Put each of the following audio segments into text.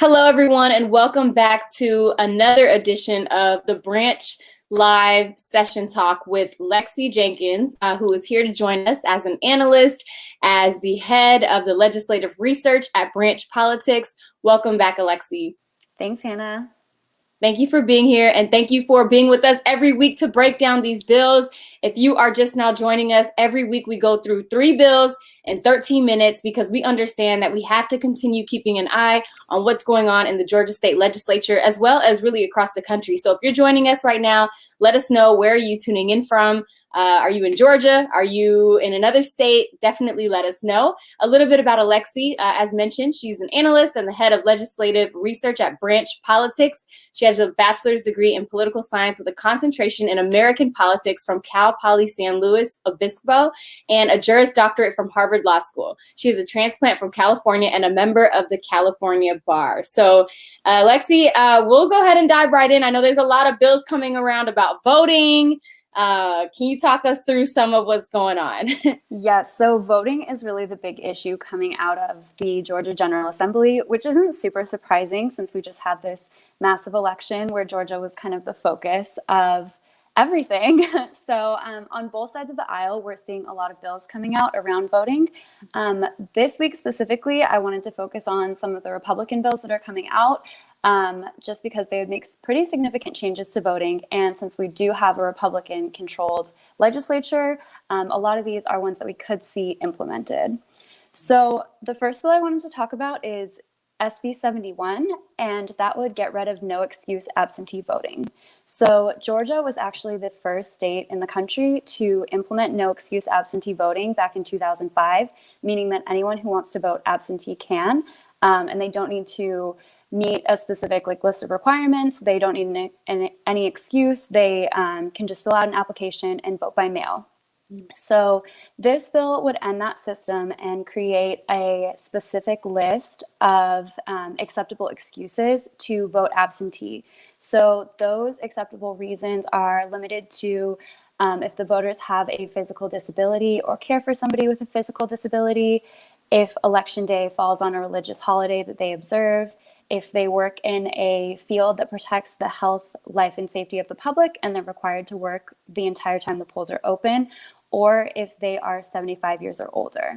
Hello, everyone, and welcome back to another edition of the Branch Live Session Talk with Lexi Jenkins, who is here to join us as an analyst, as the head of the legislative research at Branch Politics. Welcome back, Alexi. Thanks, Hannah. Thank you for being here, and thank you for being with us every week to break down these bills. If you are just now joining us, every week we go through 3 bills in 13 minutes because we understand that we have to continue keeping an eye on what's going on in the Georgia State Legislature, as well as really across the country. So if you're joining us right now, let us know, where are you tuning in from? Are you in Georgia? Are you in another state? Definitely let us know. A little bit about Alexi. As mentioned, she's an analyst and the head of legislative research at Branch Politics. She has a bachelor's degree in political science with a concentration in American politics from Cal Poly San Luis Obispo and a Juris Doctorate from Harvard Law School. She is a transplant from California and a member of the California Bar. So, Lexi, we'll go ahead and dive right in. I know there's a lot of bills coming around about voting. Can you talk us through some of what's going on? Yes, so voting is really the big issue coming out of the Georgia General Assembly, which isn't super surprising since we just had this massive election where Georgia was kind of the focus of everything. So on both sides of the aisle, we're seeing a lot of bills coming out around voting. This week specifically, I wanted to focus on some of the Republican bills that are coming out. Just because they would make pretty significant changes to voting. And since we do have a Republican-controlled legislature, a lot of these are ones that we could see implemented. So the first bill I wanted to talk about is SB 71, and that would get rid of no excuse absentee voting. So Georgia was actually the first state in the country to implement no excuse absentee voting back in 2005, meaning that anyone who wants to vote absentee can, and they don't need to meet a specific list of requirements. They don't need any excuse. They can just fill out an application and vote by mail. So this bill would end that system and create a specific list of acceptable excuses to vote absentee. So those acceptable reasons are limited to if the voters have a physical disability or care for somebody with a physical disability, if election day falls on a religious holiday that they observe, if they work in a field that protects the health, life, and safety of the public, and they're required to work the entire time the polls are open, or if they are 75 years or older.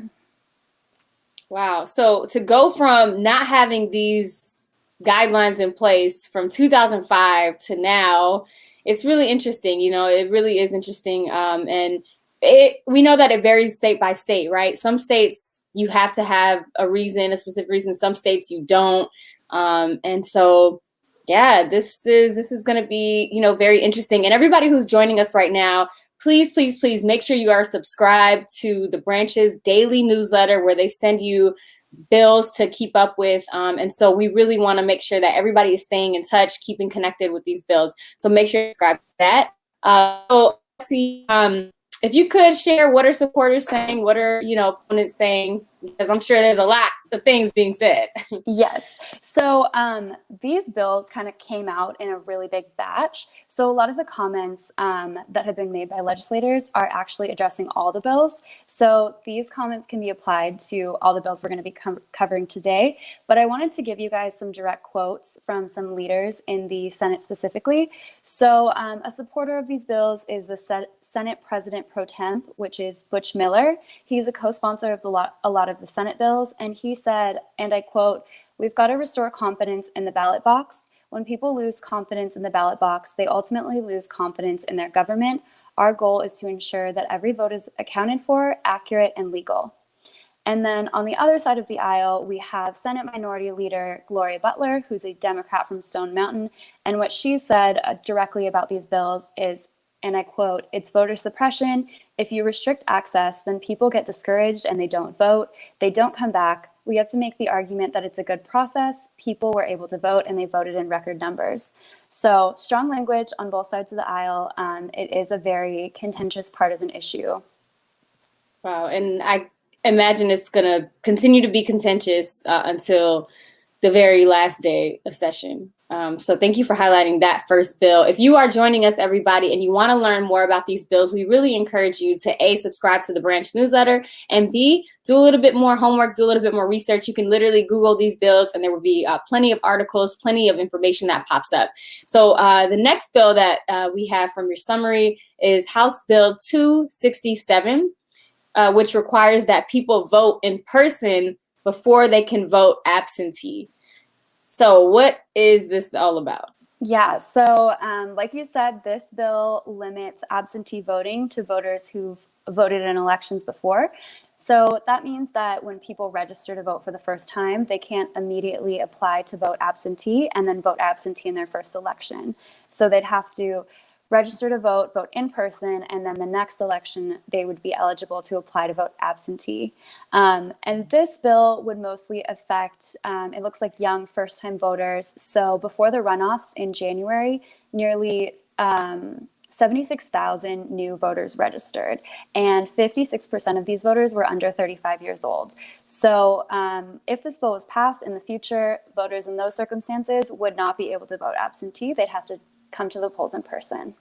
Wow. So to go from not having these guidelines in place from 2005 to now, it's really interesting. You know, it really is interesting. And we know that it varies state by state, right? Some states you have to have a reason, a specific reason. Some states you don't. And so, yeah, this is going to be, very interesting. And everybody who's joining us right now, please, please, please make sure you are subscribed to the Branch's daily newsletter where they send you bills to keep up with. And so we really want to make sure that everybody is staying in touch, keeping connected with these bills. So make sure you subscribe to that. So, if you could share, what are supporters saying? What are, opponents saying? Because I'm sure there's a lot of things being said. Yes. So these bills kind of came out in a really big batch. So a lot of the comments that have been made by legislators are actually addressing all the bills. So these comments can be applied to all the bills we're going to be covering today. But I wanted to give you guys some direct quotes from some leaders in the Senate specifically. So a supporter of these bills is the Senate President Pro Temp, which is Butch Miller. He's a co-sponsor of a lot of the Senate bills, and he said, and I quote, "We've got to restore confidence in the ballot box. When people lose confidence in the ballot box, they ultimately lose confidence in their government. Our goal is to ensure that every vote is accounted for, accurate, and legal." And then on the other side of the aisle, we have Senate Minority Leader Gloria Butler, who's a Democrat from Stone Mountain, and what she said directly about these bills is, and I quote, "It's voter suppression. If you restrict access, then people get discouraged and they don't vote. They don't come back. We have to make the argument that it's a good process. People were able to vote and they voted in record numbers." So strong language on both sides of the aisle. It is a very contentious partisan issue. Wow. And I imagine it's going to continue to be contentious until the very last day of session. So thank you for highlighting that first bill. If you are joining us, everybody, and you want to learn more about these bills, we really encourage you to A, subscribe to the branch newsletter, and B, do a little bit more homework, do a little bit more research. You can literally Google these bills, and there will be plenty of articles, plenty of information that pops up. So the next bill that we have from your summary is House Bill 267, which requires that people vote in person before they can vote absentee. So what is this all about? Yeah, so like you said, this bill limits absentee voting to voters who've voted in elections before. So that means that when people register to vote for the first time, they can't immediately apply to vote absentee and then vote absentee in their first election. So they'd have to register to vote, vote in person, and then the next election, they would be eligible to apply to vote absentee. And this bill would mostly affect, it looks like young first-time voters. So before the runoffs in January, nearly 76,000 new voters registered, and 56% of these voters were under 35 years old. So if this bill was passed in the future, voters in those circumstances would not be able to vote absentee. They'd have to come to the polls in person.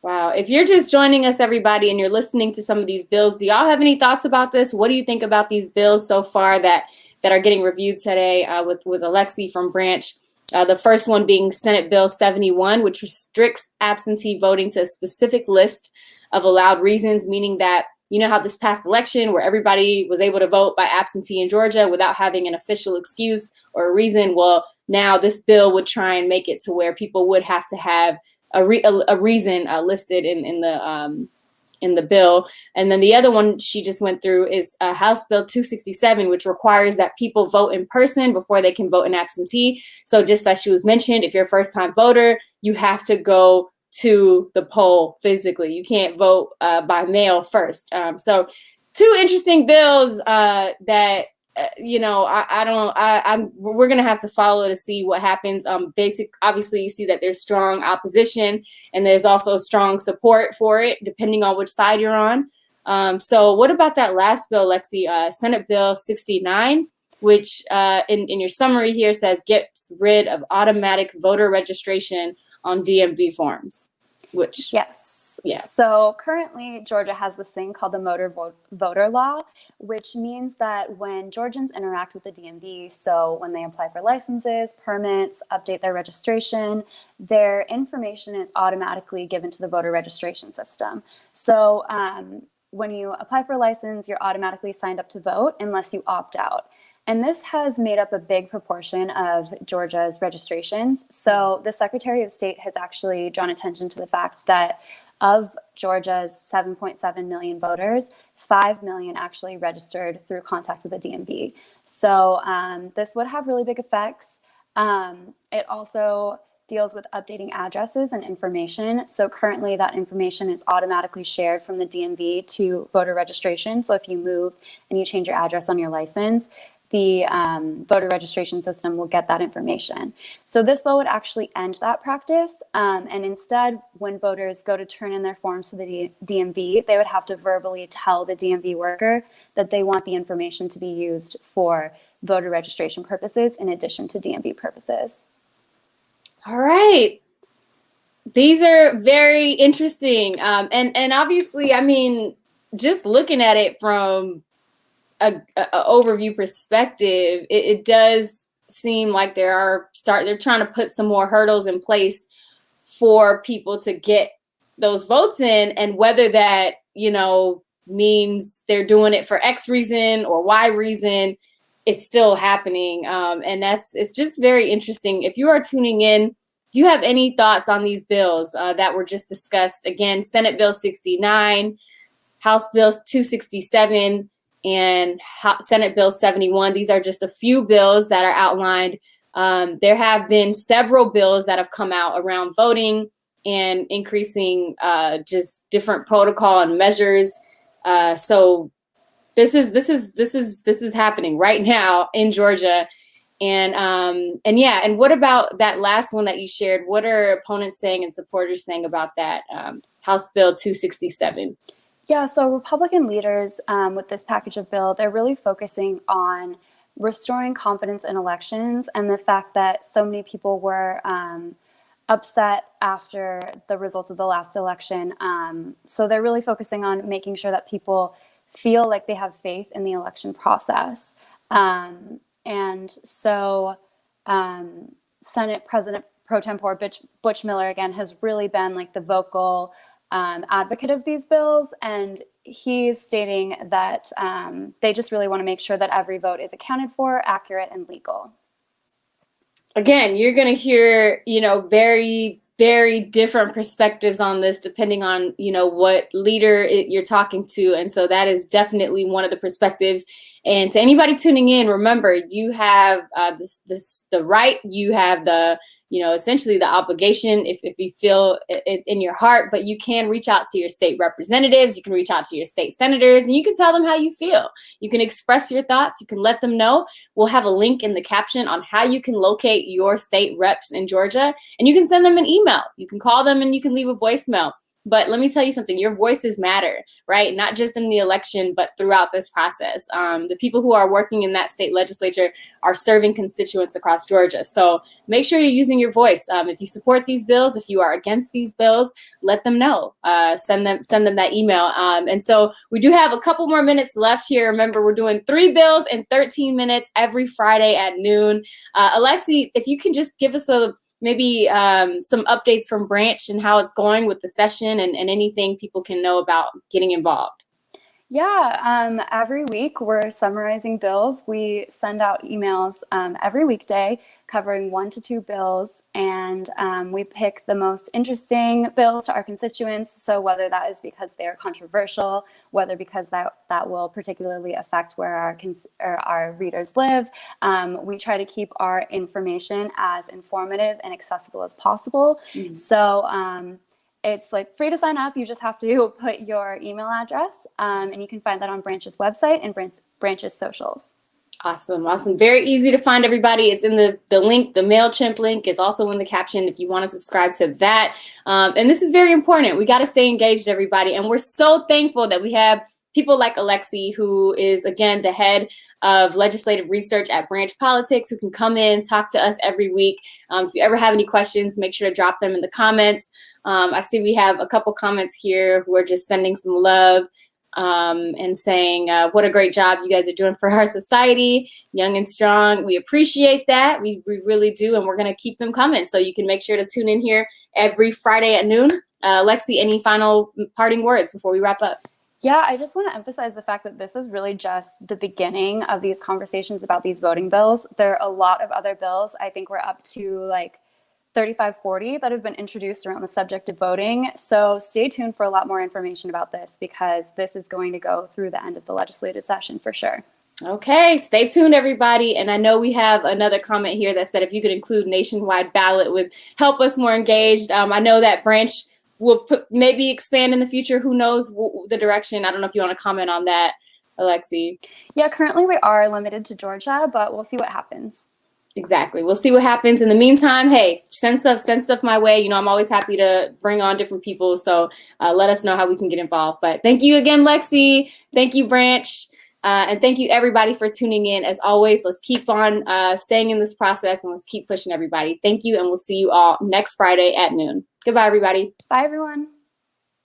Wow. If you're just joining us, everybody, and you're listening to some of these bills, do y'all have any thoughts about this? What do you think about these bills so far that are getting reviewed today with Alexi from Branch? The first one being Senate Bill 71, which restricts absentee voting to a specific list of allowed reasons, meaning that, you know how this past election where everybody was able to vote by absentee in Georgia without having an official excuse or a reason? Well, now this bill would try and make it to where people would have to have a reason listed in the bill. And then the other one she just went through is House Bill 267, which requires that people vote in person before they can vote in absentee. So just as she was mentioned, if you're a first-time voter, you have to go to the poll physically. You can't vote by mail first. So two interesting bills that we're gonna have to follow to see what happens. Obviously, you see that there's strong opposition and there's also strong support for it, depending on which side you're on. So what about that last bill, Lexi, Senate Bill 69, which in your summary here says gets rid of automatic voter registration on DMV forms, which yes. Yeah. So currently Georgia has this thing called the motor voter law, which means that when Georgians interact with the DMV, so when they apply for licenses, permits, update their registration, their information is automatically given to the voter registration system. So when you apply for a license, you're automatically signed up to vote unless you opt out. And this has made up a big proportion of Georgia's registrations. So the Secretary of State has actually drawn attention to the fact that of Georgia's 7.7 million voters, 5 million actually registered through contact with the DMV. So this would have really big effects. It also deals with updating addresses and information. So currently that information is automatically shared from the DMV to voter registration. So if you move and you change your address on your license, the voter registration system will get that information. So this bill would actually end that practice. And instead, when voters go to turn in their forms to the DMV, they would have to verbally tell the DMV worker that they want the information to be used for voter registration purposes in addition to DMV purposes. All right. These are very interesting. And obviously, I mean, just looking at it from a overview perspective, it does seem like they're trying to put some more hurdles in place for people to get those votes in, and whether that, means they're doing it for X reason or Y reason, it's still happening. And it's just very interesting. If you are tuning in, do you have any thoughts on these bills that were just discussed? Again, Senate Bill 69, House Bill 267, and Senate Bill 71. These are just a few bills that are outlined. There have been several bills that have come out around voting and increasing just different protocol and measures. So this is happening right now in Georgia. And what about that last one that you shared? What are opponents saying and supporters saying about that House Bill 267? Yeah, so Republican leaders with this package of bill, they're really focusing on restoring confidence in elections and the fact that so many people were upset after the results of the last election. So they're really focusing on making sure that people feel like they have faith in the election process. And so Senate President Pro Tempore Butch Miller, again, has really been like the vocal advocate of these bills. And he's stating that they just really want to make sure that every vote is accounted for, accurate, and legal. Again, you're going to hear, very, very different perspectives on this, depending on, what leader you're talking to. And so that is definitely one of the perspectives. And to anybody tuning in, remember, you have the right, you have the, essentially the obligation if you feel it in your heart, but you can reach out to your state representatives, you can reach out to your state senators, and you can tell them how you feel. You can express your thoughts, you can let them know. We'll have a link in the caption on how you can locate your state reps in Georgia, and you can send them an email. You can call them and you can leave a voicemail. But let me tell you something, your voices matter, right? Not just in the election, but throughout this process. The people who are working in that state legislature are serving constituents across Georgia. So make sure you're using your voice. If you support these bills, if you are against these bills, let them know. Send them that email. And so we do have a couple more minutes left here. Remember, we're doing 3 bills in 13 minutes every Friday at noon. Alexi, if you can just give us maybe some updates from Branch and how it's going with the session and anything people can know about getting involved. Yeah, every week we're summarizing bills. We send out emails every weekday covering 1 to 2 bills, and we pick the most interesting bills to our constituents. So whether that is because they are controversial, whether because that will particularly affect where our readers live, we try to keep our information as informative and accessible as possible. Mm-hmm. So it's like free to sign up. You just have to put your email address, and you can find that on Branch's website and Branch's socials. Awesome. Very easy to find, everybody. It's in the link. The MailChimp link is also in the caption if you want to subscribe to that. And this is very important. We got to stay engaged, everybody. And we're so thankful that we have people like Alexi, who is, again, the head of legislative research at Branch Politics, who can come in, talk to us every week. If you ever have any questions, make sure to drop them in the comments. I see we have a couple comments here who are just sending some love and saying what a great job you guys are doing for our society, young and strong. We appreciate that. We really do. And we're going to keep them coming. So you can make sure to tune in here every Friday at noon. Lexi, any final parting words before we wrap up? Yeah, I just want to emphasize the fact that this is really just the beginning of these conversations about these voting bills. There are a lot of other bills. I think we're up to like 35, 40 that have been introduced around the subject of voting. So stay tuned for a lot more information about this, because this is going to go through the end of the legislative session for sure. Okay, stay tuned, everybody. And I know we have another comment here that said if you could include nationwide ballot would help us more engaged. I know that Branch will maybe expand in the future. Who knows the direction? I don't know if you want to comment on that, Alexi. Yeah, currently we are limited to Georgia, but we'll see what happens. Exactly. We'll see what happens. In the meantime, hey, send stuff my way. I'm always happy to bring on different people. So let us know how we can get involved. But thank you again, Lexi. Thank you, Branch. And thank you, everybody, for tuning in. As always, let's keep on staying in this process, and let's keep pushing everybody. Thank you, and we'll see you all next Friday at noon. Goodbye, everybody. Bye, everyone.